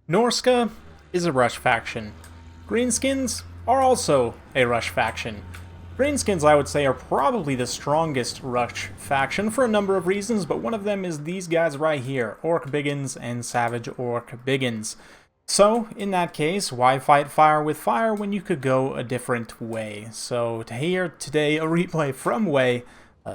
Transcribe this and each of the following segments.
NORSCA is a rush faction. Greenskins are also a rush faction. Greenskins, I would say, are probably the strongest rush faction for a number of reasons, but one of them is these guys right here, Orc Biggins and Savage Orc Biggins. So, in that case, why fight fire with fire when you could go a different way? So, here today, a replay from Way,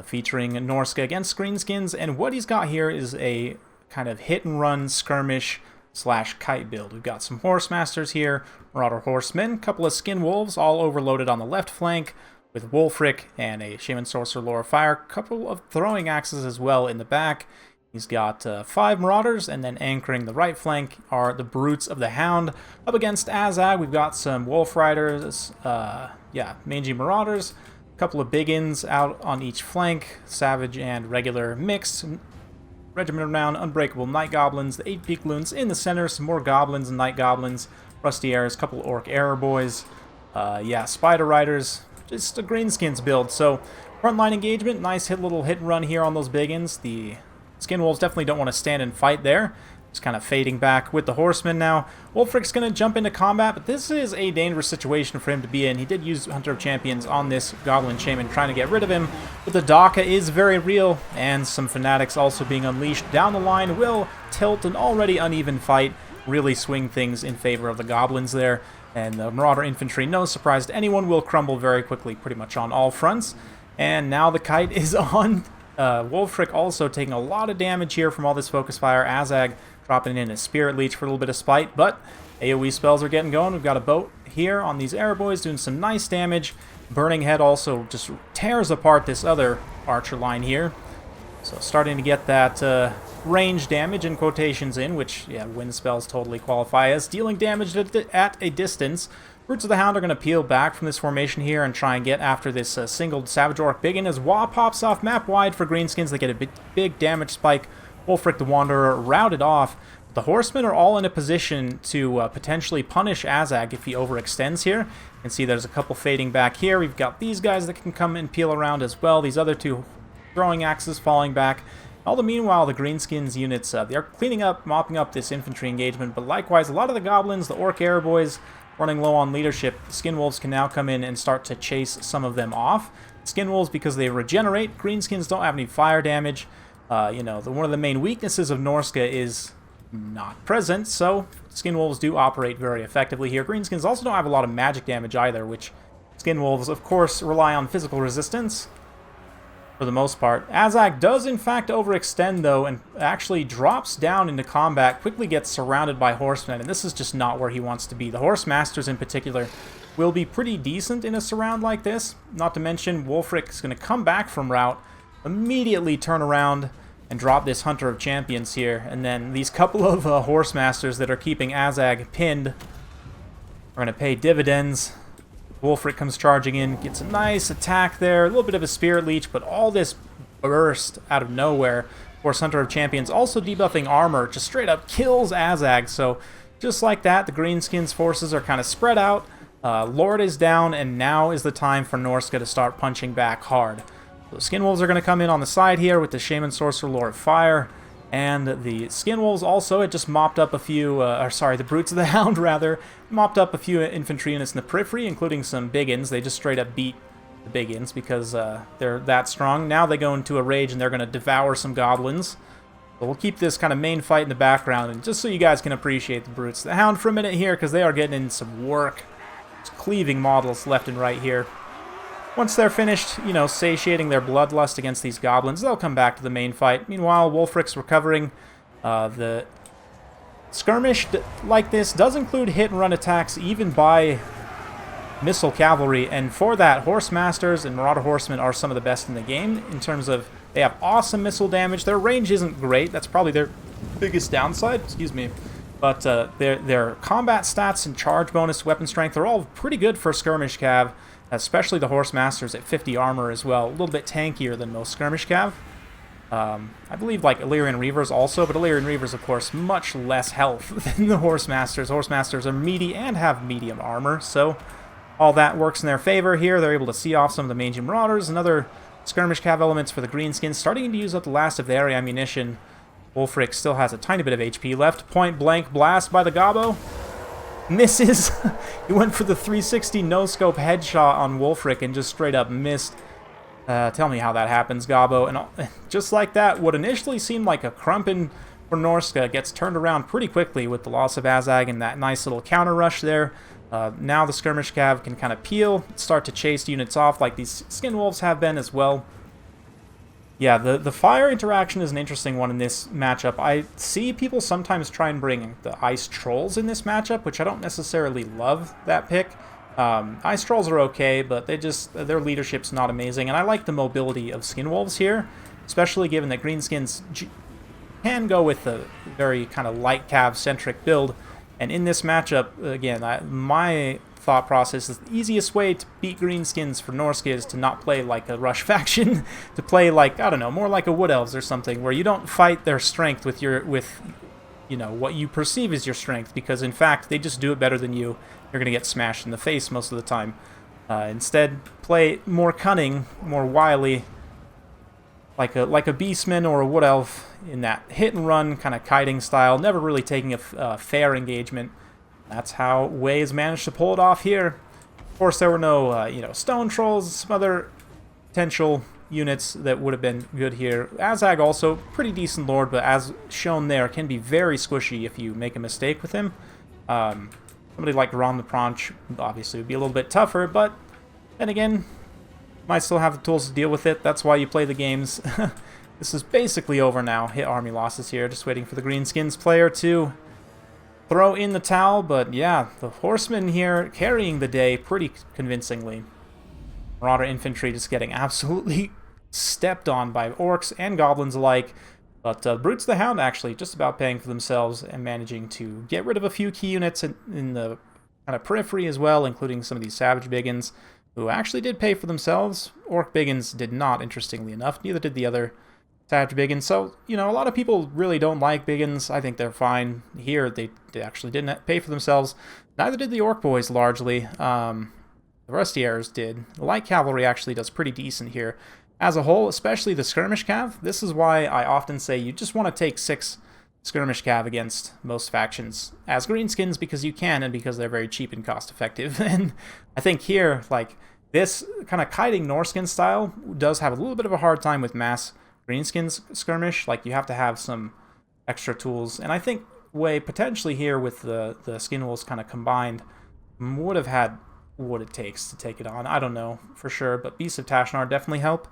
featuring NORSCA against Greenskins, and what he's got here is a kind of hit-and-run skirmish / kite build. We've got some Horsemasters here, Marauder Horsemen, a couple of Skin Wolves, all overloaded on the left flank, with Wulfric and a Shaman Sorcerer Lore of Fire, a couple of throwing axes as well in the back. He's got 5 Marauders, and then anchoring the right flank are the Brutes of the Hound. Up against Azag, we've got some Wolf Riders, Mangy Marauders, a couple of Biggins out on each flank, Savage and regular mixed. Regiment Renown, Unbreakable Night Goblins, the 8 Peak Loons in the center, some more Goblins and Night Goblins, Rusty Airs, a couple of Orc Error Boys, Spider Riders, just a Greenskins build. So, frontline engagement, nice little hit and run here on those Biggins. The Skin Wolves definitely don't want to stand and fight there. Just kind of fading back with the Horsemen now. Wulfric's going to jump into combat, but this is a dangerous situation for him to be in. He did use Hunter of Champions on this Goblin Shaman, trying to get rid of him, but the Daka is very real, and some Fanatics also being unleashed down the line will tilt an already uneven fight, really swing things in favor of the Goblins there. And the Marauder Infantry, no surprise to anyone, will crumble very quickly pretty much on all fronts. And now the kite is on. Wulfric also taking a lot of damage here from all this focus fire. Azag dropping in a Spirit Leech for a little bit of spite, but AoE spells are getting going. We've got a boat here on these Arrow Boys doing some nice damage. Burning Head also just tears apart this other archer line here. So starting to get that range damage in quotations in, which, wind spells totally qualify as dealing damage at a distance. Brutes of the Hound are going to peel back from this formation here and try and get after this single Savage Orc Biggin as Wah pops off map wide for Greenskins. They get a big damage spike. Wulfric the Wanderer routed off. The Horsemen are all in a position to potentially punish Azag if he overextends here. You can see there's a couple fading back here. We've got these guys that can come and peel around as well. These other 2 throwing axes falling back. All the meanwhile, the Greenskins units, they're cleaning up, mopping up this infantry engagement, but likewise, a lot of the Goblins, the Orc Arrow Boys, running low on leadership. The Skin Wolves can now come in and start to chase some of them off. Skin Wolves, because they regenerate, Greenskins don't have any fire damage. One of the main weaknesses of NORSCA is not present, so Skin Wolves do operate very effectively here. Greenskins also don't have a lot of magic damage either, which Skin Wolves, of course, rely on physical resistance for the most part. Azag does in fact overextend though, and actually drops down into combat, quickly gets surrounded by horsemen, and this is just not where he wants to be. The Horsemasters in particular will be pretty decent in a surround like this, not to mention Wulfric is going to come back from rout, immediately turn around and drop this Hunter of Champions here, and then these couple of Horsemasters that are keeping Azag pinned are going to pay dividends. Wulfric comes charging in, gets a nice attack there, a little bit of a Spirit Leech, but all this burst out of nowhere. Of course, Hunter of Champions also debuffing armor, just straight up kills Azag. So just like that, the Greenskins forces are kind of spread out. Lord is down, and now is the time for NORSCA to start punching back hard. So Skin Wolves are going to come in on the side here with the Shaman Sorcerer Lore of Fire. And the Skin Wolves also had just mopped up a few, the Brutes of the Hound, rather, mopped up a few infantry units in the periphery, including some Biggins. They just straight up beat the Biggins because they're that strong. Now they go into a rage and they're going to devour some Goblins. But we'll keep this kind of main fight in the background, and just so you guys can appreciate the Brutes of the Hound for a minute here, because they are getting in some work. Just cleaving models left and right here. Once they're finished, satiating their bloodlust against these Goblins, they'll come back to the main fight. Meanwhile, Wulfric's recovering. The skirmish like this does include hit-and-run attacks, even by Missile Cavalry, and for that, Horsemasters and Marauder Horsemen are some of the best in the game, in terms of they have awesome missile damage. Their range isn't great. That's probably their biggest downside, but their combat stats and charge bonus, weapon strength, are all pretty good for Skirmish Cav. Especially the Horsemasters at 50 armor as well. A little bit tankier than most Skirmish Cav. I believe like Illyrian Reavers also, but Illyrian Reavers, of course, much less health than the Horsemasters. Horsemasters are meaty and have medium armor, so all that works in their favor here. They're able to see off some of the Mangy Marauders and other Skirmish Cav elements for the Greenskins, starting to use up the last of their ammunition. Wolfric still has a tiny bit of HP left. Point blank blast by the Gobbo. Misses. He went for the 360 no-scope headshot on Wolfric and just straight up missed. Tell me how that happens, Gobbo. And just like that, what initially seemed like a crumpin' for NORSCA gets turned around pretty quickly with the loss of Azag and that nice little counter rush there. Now the skirmish cav can kind of peel, start to chase units off like these skin wolves have been as well. Yeah, the fire interaction is an interesting one in this matchup. I see people sometimes try and bring the ice trolls in this matchup, which I don't necessarily love that pick. Ice trolls are okay, but their leadership's not amazing, and I like the mobility of skin wolves here, especially given that Greenskins can go with a very kind of light cav-centric build. And in this matchup, again, my thought process is the easiest way to beat Greenskins for NORSCA is to not play like a rush faction, to play like, I don't know, more like a Wood Elves or something, where you don't fight their strength with you know, what you perceive as your strength, because in fact they just do it better than you. You're going to get smashed in the face most of the time. Instead, play more cunning, more wily, like a Beastman or a Wood Elf in that hit and run kind of kiting style, never really taking a fair engagement. That's how Wei has managed to pull it off here. Of course, there were no you know, stone trolls, some other potential units that would have been good here. Azag also pretty decent lord, but as shown there, can be very squishy if you make a mistake with him. Somebody like Rom the Pronch obviously would be a little bit tougher, but then again, might still have the tools to deal with it. That's why you play the games. This is basically over now. Hit army losses here. Just waiting for the Greenskins player to throw in the towel. But yeah, the horsemen here carrying the day pretty convincingly. Marauder infantry just getting absolutely stepped on by orcs and goblins alike. But Brutes the Hound actually just about paying for themselves and managing to get rid of a few key units in the kind of periphery as well, including some of these Savage Biggins, who actually did pay for themselves. Orc Biggins did not, interestingly enough. Neither did the other Savage Biggins. So, you know, a lot of people really don't like Biggins. I think they're fine. Here, they actually didn't pay for themselves. Neither did the Orc Boys, largely. The Rustiers did. The Light Cavalry actually does pretty decent here. As a whole, especially the Skirmish Cav, this is why I often say you just want to take 6 Skirmish Cav against most factions as Greenskins, because you can and because they're very cheap and cost effective. And I think here, like, this kind of kiting Norskin style does have a little bit of a hard time with mass Greenskins skirmish. Like, you have to have some extra tools, and I think Wei potentially here with the Skin Wolves kind of combined would have had what it takes to take it on. I don't know for sure, but Beasts of Tashnar definitely help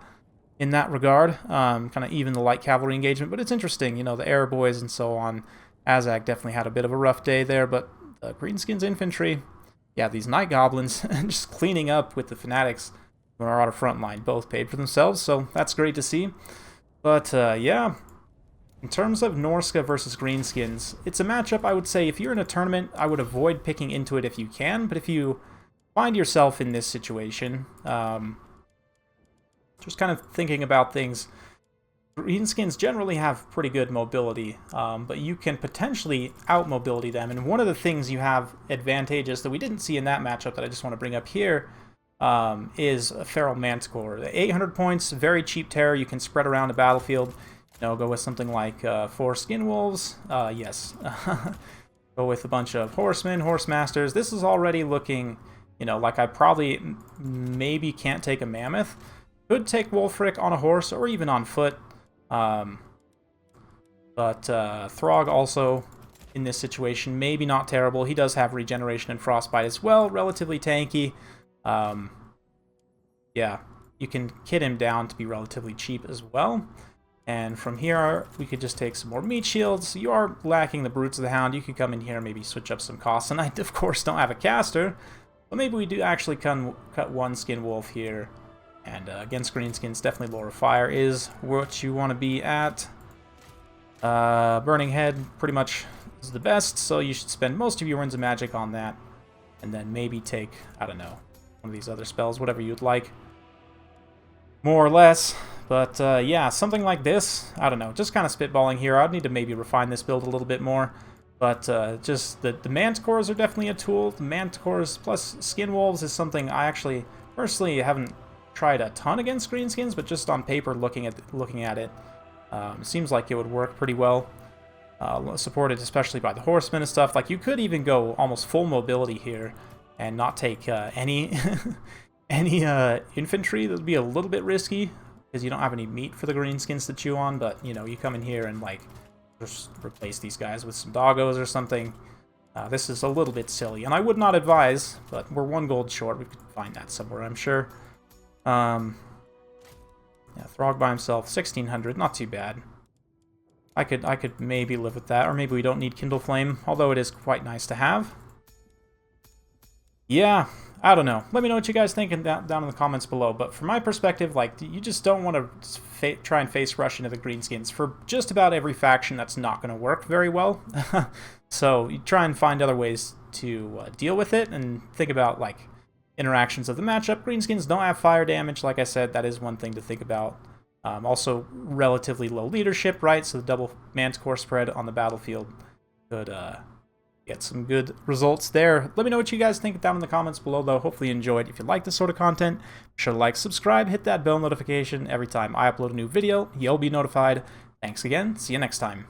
in that regard, kind of even the light cavalry engagement. But it's interesting, you know, the Air Boys and so on. Azag definitely had a bit of a rough day there, but the Greenskins infantry, yeah, these Night Goblins just cleaning up with the Fanatics who are out of front line, both paid for themselves, so that's great to see. But yeah, in terms of NORSCA versus Greenskins, it's a matchup I would say if you're in a tournament, I would avoid picking into it if you can, but if you find yourself in this situation, just kind of thinking about things, Greenskins generally have pretty good mobility, but you can potentially out-mobility them. And one of the things you have advantageous that we didn't see in that matchup that I just want to bring up here is a Feral Manticore. The 800 points, very cheap terror. You can spread around the battlefield. You know, go with something like 4 Skin Wolves. Yes. Go with a bunch of Horsemen, Horse Masters. This is already looking, you know, like I probably maybe can't take a Mammoth. Could take Wolfric on a horse or even on foot. But Throg also in this situation, maybe not terrible. He does have regeneration and frostbite as well, relatively tanky. Yeah, you can kit him down to be relatively cheap as well. And from here, we could just take some more meat shields. You are lacking the Brutes of the Hound. You could come in here, maybe switch up some costs. And I, of course, don't have a caster, but maybe we do actually cut one Skin Wolf here. And against Greenskins, definitely Lore of Fire is what you want to be at. Burning Head pretty much is the best, so you should spend most of your Winds of Magic on that. And then maybe take, I don't know, one of these other spells, whatever you'd like. More or less. But yeah, something like this, I don't know, just kind of spitballing here. I'd need to maybe refine this build a little bit more. But just the Manticores are definitely a tool. The Manticores plus Skin Wolves is something I actually personally haven't tried a ton against Greenskins, but just on paper looking at it, Seems like it would work pretty well. Supported especially by the horsemen and stuff. Like, you could even go almost full mobility here and not take any any infantry. That would be a little bit risky because you don't have any meat for the greenskins to chew on, but you know, you come in here and like just replace these guys with some doggos or something. This is a little bit silly, and I would not advise, but we're 1 gold short. We could find that somewhere, I'm sure. Yeah, Throg by himself, 1600, not too bad. I could maybe live with that, or maybe we don't need Kindle Flame, although it is quite nice to have. Yeah, I don't know. Let me know what you guys think down in the comments below. But from my perspective, like, you just don't want to try and face rush into the greenskins. For just about every faction, that's not going to work very well. So you try and find other ways to deal with it, and think about like interactions of the matchup. Greenskins don't have fire damage, like I said. That is one thing to think about. Also, relatively low leadership, right? So the double manticore spread on the battlefield could get some good results there. Let me know what you guys think down in the comments below, though. Hopefully you enjoyed. If you like this sort of content, be sure to like, subscribe, hit that bell notification. Every time I upload a new video, you'll be notified. Thanks again. See you next time.